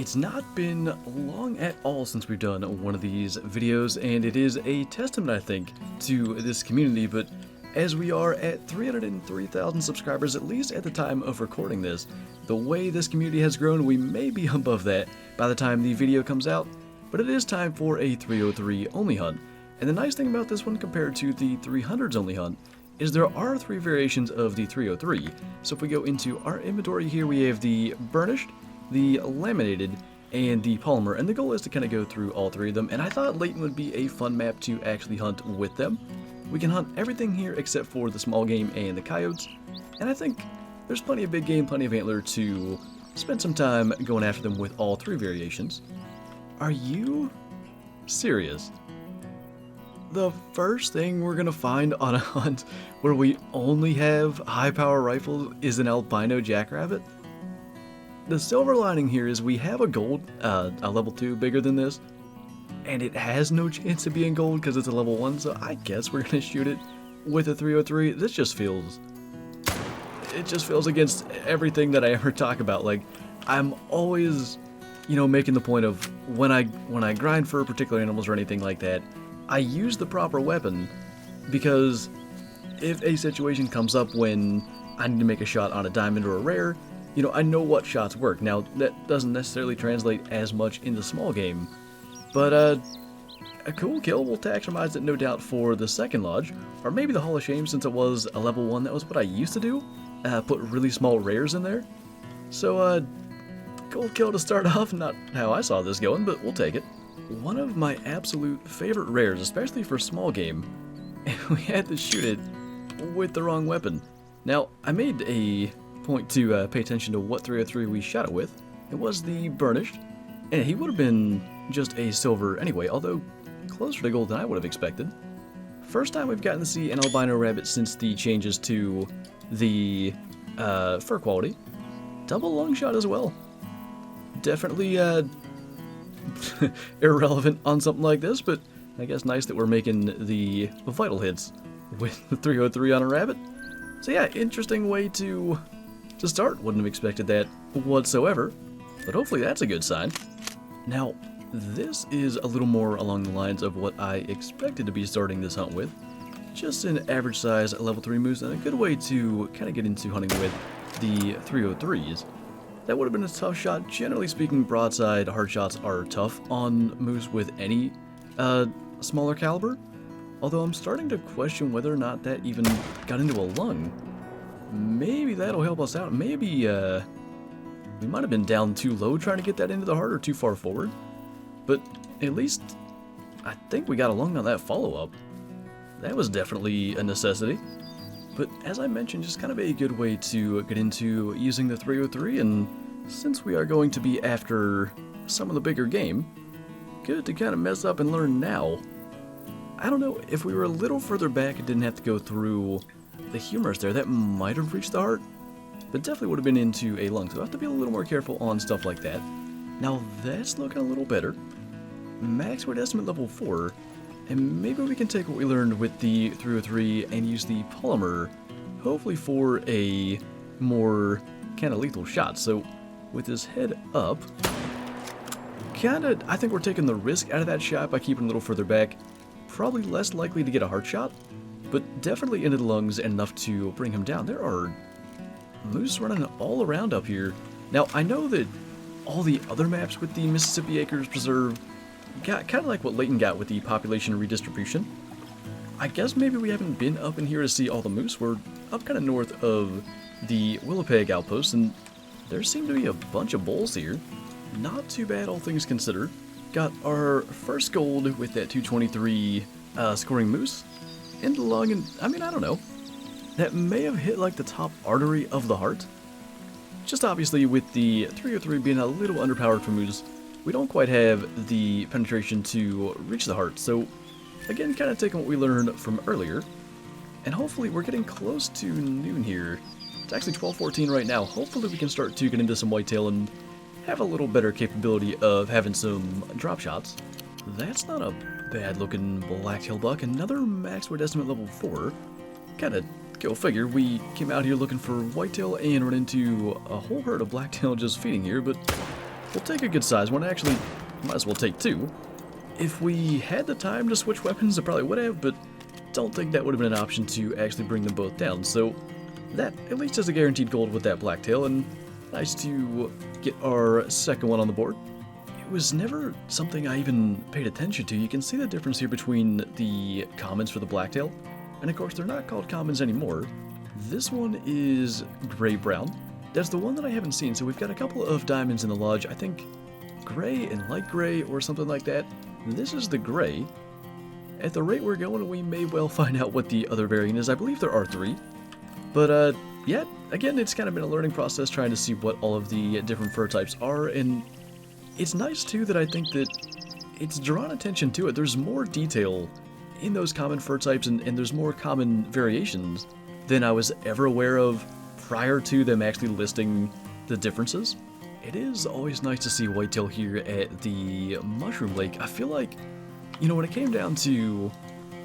It's not been long at all since we've done one of these videos, and it is a testament, I think, to this community, but as we are at 303,000 subscribers, at least at the time of recording this, the way this community has grown, we may be above that by the time the video comes out, but it is time for a 303 only hunt. And the nice thing about this one compared to the 300s only hunt is there are 3 variations of the 303. So if we go into our inventory here, we have the burnished, the laminated, and the polymer, and the goal is to kind of go through all 3 of them, and I thought Layton would be a fun map to actually hunt with them. We can hunt everything here except for the small game and the coyotes, and I think there's plenty of big game, plenty of antler to spend some time going after them with all 3 variations. Are you serious? The first thing we're gonna find on a hunt where we only have high power rifles is an albino jackrabbit? The silver lining here is we have a gold, a level 2 bigger than this, and it has no chance of being gold because it's a level 1, so I guess we're gonna shoot it with a 303. This just feels, it just feels against everything that I ever talk about. Like, I'm always, you know, making the point of when I grind for particular animals or anything like that, I use the proper weapon, because if a situation comes up when I need to make a shot on a diamond or a rare, you know, I know what shots work. Now, that doesn't necessarily translate as much in the small game, but a cool kill. We'll taxonomize it, no doubt, for the second lodge, or maybe the Hall of Shame, since it was a level 1. That was what I used to do, put really small rares in there. So, cool kill to start off. Not how I saw this going, but we'll take it. One of my absolute favorite rares, especially for small game, and we had to shoot it with the wrong weapon. Now, I made a point to pay attention to what 303 we shot it with. It was the burnished, and he would have been just a silver anyway, although closer to gold than I would have expected. First time we've gotten to see an albino rabbit since the changes to the fur quality. Double lung shot as well. Definitely irrelevant on something like this, but I guess nice that we're making the vital hits with the 303 on a rabbit. So yeah, interesting way to start. Wouldn't have expected that whatsoever, but hopefully that's a good sign. Now, this is a little more along the lines of what I expected to be starting this hunt with. Just an average size level 3 moose, and a good way to kind of get into hunting with the 303s. That would have been a tough shot. Generally speaking, broadside hard shots are tough on moose with any smaller caliber, although I'm starting to question whether or not that even got into a lung. Maybe that'll help us out. Maybe we might have been down too low trying to get that into the heart, or too far forward, but at least I think we got a lung on that follow-up. That was definitely a necessity. But as I mentioned, just kind of a good way to get into using the 303, and since we are going to be after some of the bigger game, good to kind of mess up and learn now. I don't know, if we were a little further back and didn't have to go through the humerus there, that might have reached the heart, but definitely would have been into a lung, so I have to be a little more careful on stuff like that. Now that's looking a little better. Max word estimate level 4. And maybe we can take what we learned with the 303 and use the polymer, hopefully for a more kind of lethal shot. So with his head up, I think we're taking the risk out of that shot by keeping a little further back. Probably less likely to get a heart shot, but definitely into the lungs and enough to bring him down. There are moose running all around up here. Now, I know that all the other maps with the Mississippi Acres Preserve got kind of like what Layton got with the population redistribution. I guess maybe we haven't been up in here to see all the moose. We're up kind of north of the Willowpeg outpost, and there seem to be a bunch of bulls here. Not too bad, all things considered. Got our first gold with that 223 scoring moose in the lung, and I mean, I don't know. That may have hit like the top artery of the heart. Just obviously with the 303 being a little underpowered for moose, we don't quite have the penetration to reach the heart, so again, kind of taking what we learned from earlier, and hopefully we're getting close to noon here. It's actually 12:14 right now. Hopefully we can start to get into some whitetail and have a little better capability of having some drop shots. That's not a bad looking blacktail buck. Another max word estimate level 4. Kind of go figure, we came out here looking for whitetail and run into a whole herd of blacktail just feeding here, but we'll take a good size one. Actually, might as well take two. If we had the time to switch weapons, I probably would have, but don't think that would have been an option to actually bring them both down. So that at least is a guaranteed gold with that Blacktail, and nice to get our second one on the board. It was never something I even paid attention to. You can see the difference here between the commons for the Blacktail, and of course they're not called commons anymore. This one is gray-brown. That's the one that I haven't seen, so we've got a couple of diamonds in the lodge. I think gray and light gray or something like that. This is the gray. At the rate we're going, we may well find out what the other variant is. I believe there are 3. But, yeah, again, it's kind of been a learning process trying to see what all of the different fur types are, and it's nice, too, that I think that it's drawn attention to it. There's more detail in those common fur types, and there's more common variations than I was ever aware of prior to them actually listing the differences. It is always nice to see Whitetail here at the Mushroom Lake. I feel like, you know, when it came down to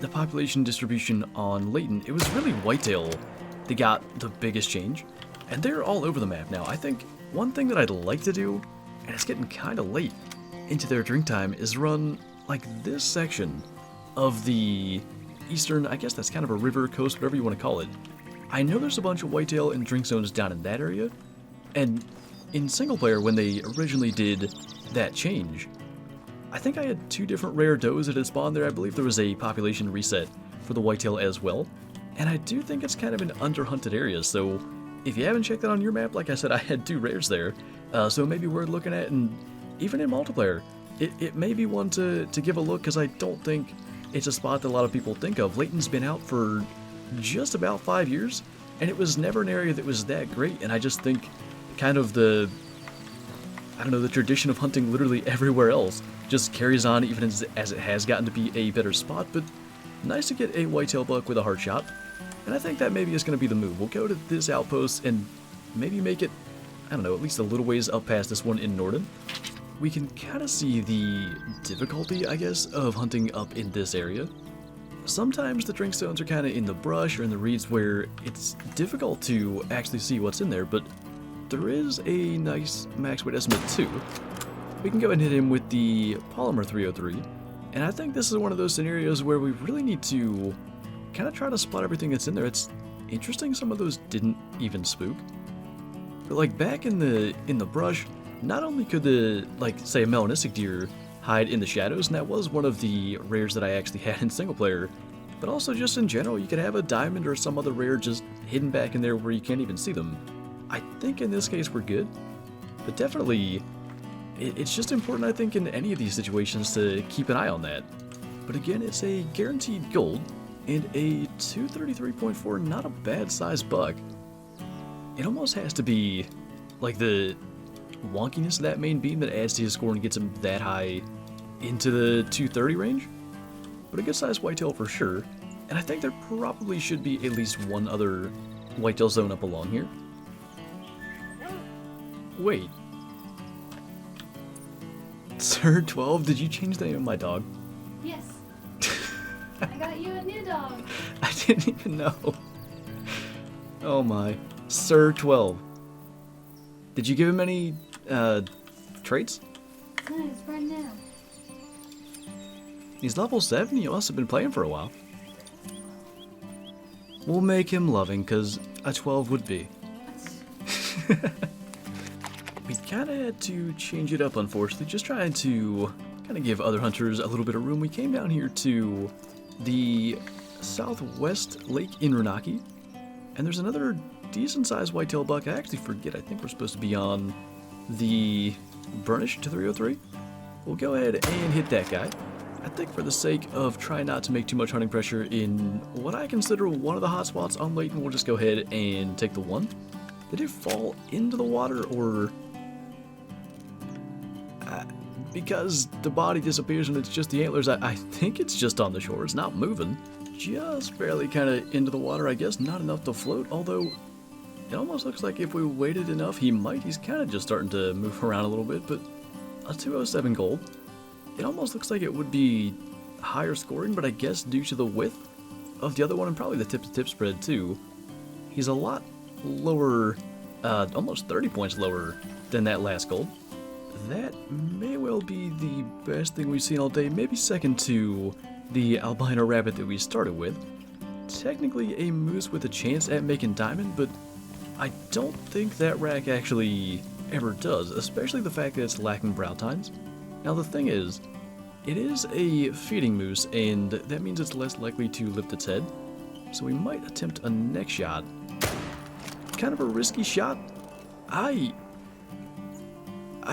the population distribution on Layton, it was really Whitetail that got the biggest change, and they're all over the map now. I think one thing that I'd like to do, and it's getting kind of late into their drink time, is run like this section of the eastern, I guess that's kind of a river, coast, whatever you want to call it. I know there's a bunch of Whitetail and drink zones down in that area, and in single player, when they originally did that change, I think I had 2 different rare does that had spawned there. I believe there was a population reset for the Whitetail as well, and I do think it's kind of an underhunted area, so if you haven't checked that on your map, like I said, I had 2 rares there, so maybe worth looking at, and even in multiplayer, it may be one to give a look, because I don't think it's a spot that a lot of people think of. Layton's been out for just about 5 years, and it was never an area that was that great, and I just think kind of the tradition of hunting literally everywhere else just carries on even as it has gotten to be a better spot. But nice to get a Whitetail buck with a heart shot, and I think that maybe is going to be the move. We'll go to this outpost and maybe make it, I don't know, at least a little ways up past this one in Norden. We can kind of see the difficulty, I guess, of hunting up in this area. Sometimes the drink zones are kind of in the brush or in the reeds where it's difficult to actually see what's in there, but there is a nice max weight estimate too. We can go ahead and hit him with the Polymer 303, and I think this is one of those scenarios where we really need to kind of try to spot everything that's in there. It's interesting some of those didn't even spook, but like back in the brush, not only could the, like, say a melanistic deer hide in the shadows, and that was one of the rares that I actually had in single player, but also just in general you could have a diamond or some other rare just hidden back in there where you can't even see them. I think in this case we're good, but definitely it's just important, I think, in any of these situations to keep an eye on that. But again, it's a guaranteed gold and a 233.4, not a bad size buck. It almost has to be like the wonkiness of that main beam that adds to his score and gets him that high into the 230 range, but a good size Whitetail for sure. And I think there probably should be at least one other Whitetail zone up along here. Wait. Sir 12, did you change the name of my dog? Yes. I got you a new dog. I didn't even know. Oh my. Sir 12. Did you give him any, traits? No, it's right now. He's level 7, you must have been playing for a while. We'll make him loving, cause a 12 would be. We kinda had to change it up, unfortunately, just trying to kinda give other hunters a little bit of room. We came down here to the southwest lake in Renaki, and there's another decent sized whitetail buck. I actually forget, I think we're supposed to be on the Burnish to 303. We'll go ahead and hit that guy. I think for the sake of trying not to make too much hunting pressure in what I consider one of the hot spots on Layton, we'll just go ahead and take the one. Did it fall into the water, or... because the body disappears and it's just the antlers, I think it's just on the shore. It's not moving. Just barely kind of into the water, I guess. Not enough to float, although it almost looks like if we waited enough, he might. He's kind of just starting to move around a little bit, but a 207 gold. It almost looks like it would be higher scoring, but I guess due to the width of the other one and probably the tip-to-tip spread too, he's a lot lower, almost 30 points lower than that last gold. that may well be the best thing we've seen all day, maybe second to the albino rabbit that we started with. Technically a moose with a chance at making diamond, but I don't think that rack actually ever does, especially the fact that it's lacking brow tines. Now the thing is, it is a feeding moose, and that means it's less likely to lift its head, so we might attempt a neck shot. Kind of a risky shot. I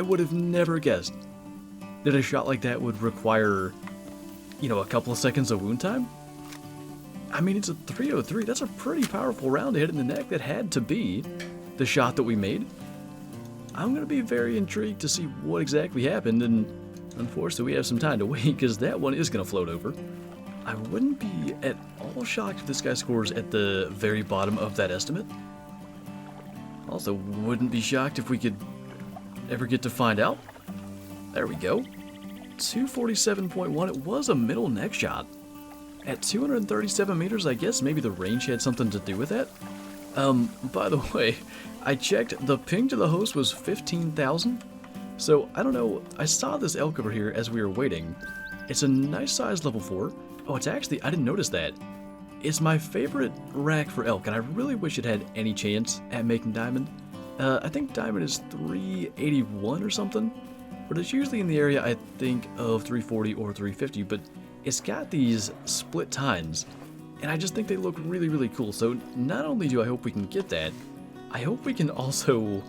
would have never guessed that a shot like that would require, you know, a couple of seconds of wound time. I mean, it's a 303. That's a pretty powerful round to hit in the neck. That had to be the shot that we made. I'm going to be very intrigued to see what exactly happened, and unfortunately we have some time to wait because that one is going to float over. I wouldn't be at all shocked if this guy scores at the very bottom of that estimate. Also, wouldn't be shocked if we could ever get to find out. There we go. 247.1. It was a middle neck shot. At 237 meters, I guess maybe the range had something to do with that. By the way, I checked, the ping to the host was 15,000. So, I don't know, I saw this elk over here as we were waiting. It's a nice size level 4. Oh, it's actually, I didn't notice that. It's my favorite rack for elk, and I really wish it had any chance at making diamond. I think diamond is 381 or something, but it's usually in the area, I think, of 340 or 350, but it's got these split tines, and I just think they look really, really cool. So not only do I hope we can get that, I hope we can also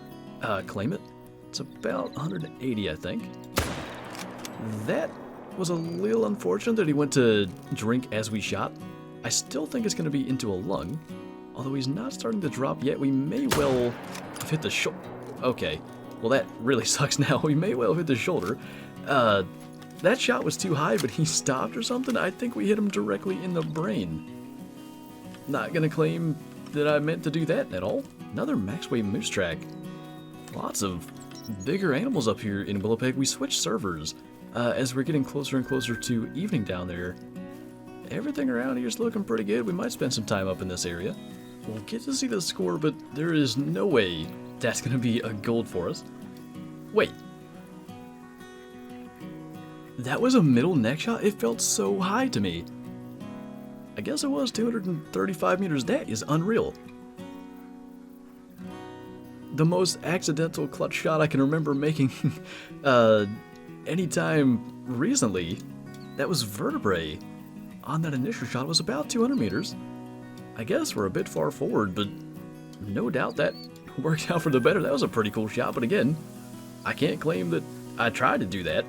claim it. It's about 180, I think. That was a little unfortunate that he went to drink as we shot. I still think it's going to be into a lung, although he's not starting to drop yet. We may well have hit the shoulder. Okay, well that really sucks now. We may well have hit the shoulder. That shot was too high, but he stopped or something. I think we hit him directly in the brain. Not going to claim that I meant to do that at all. Another max weight moose track. Lots of bigger animals up here in Willowpeg. We switched servers as we're getting closer and closer to evening down there. Everything around here is looking pretty good. We might spend some time up in this area. We'll get to see the score, but there is no way that's going to be a gold for us. Wait. That was a middle neck shot? It felt so high to me. I guess it was 235 meters. That is unreal. The most accidental clutch shot I can remember making anytime recently. That was vertebrae. On that initial shot, it was about 200 meters. I guess we're a bit far forward, but no doubt that worked out for the better. That was a pretty cool shot, but again, I can't claim that I tried to do that.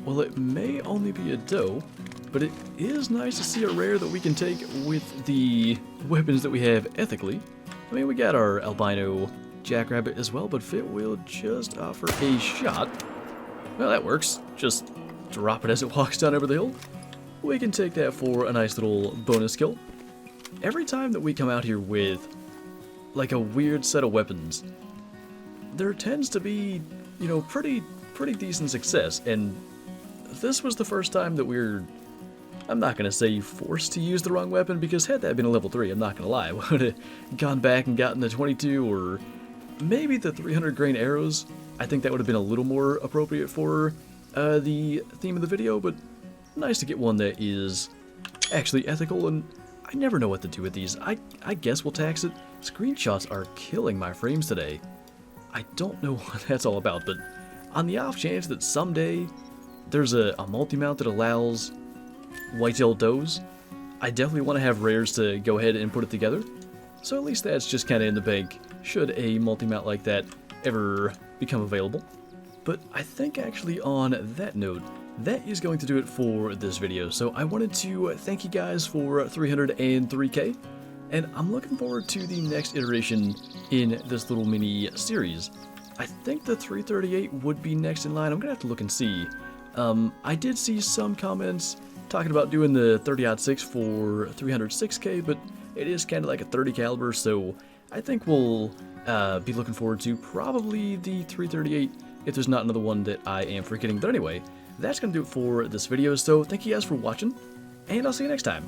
Well, it may only be a doe, but it is nice to see a rare that we can take with the weapons that we have ethically. I mean, we got our albino jackrabbit as well, but Fit will just offer a shot. Well, that works. Just drop it as it walks down over the hill. We can take that for a nice little bonus kill. Every time that we come out here with, like, a weird set of weapons, there tends to be, you know, pretty decent success, and this was the first time that we're, I'm not going to say forced to use the wrong weapon, because had that been a level 3, I'm not going to lie, I would have gone back and gotten the 22, or maybe the 300 grain arrows. I think that would have been a little more appropriate for the theme of the video, but nice to get one that is actually ethical, and I never know what to do with these. I guess we'll tax it. Screenshots are killing my frames today. I don't know what that's all about, but on the off chance that someday there's a multi-mount that allows whitetail does, I definitely want to have rares to go ahead and put it together. So at least that's just kind of in the bank, should a multi-mount like that ever become available. But I think actually on that note, that is going to do it for this video. So I wanted to thank you guys for 303k, and I'm looking forward to the next iteration in this little mini series. I think the 338 would be next in line. I'm gonna have to look and see. I did see some comments talking about doing the 30-06 for 306k, but it is kind of like a 30 caliber, so I think we'll be looking forward to probably the 338 if there's not another one that I am forgetting. But anyway, that's going to do it for this video, so thank you guys for watching, and I'll see you next time.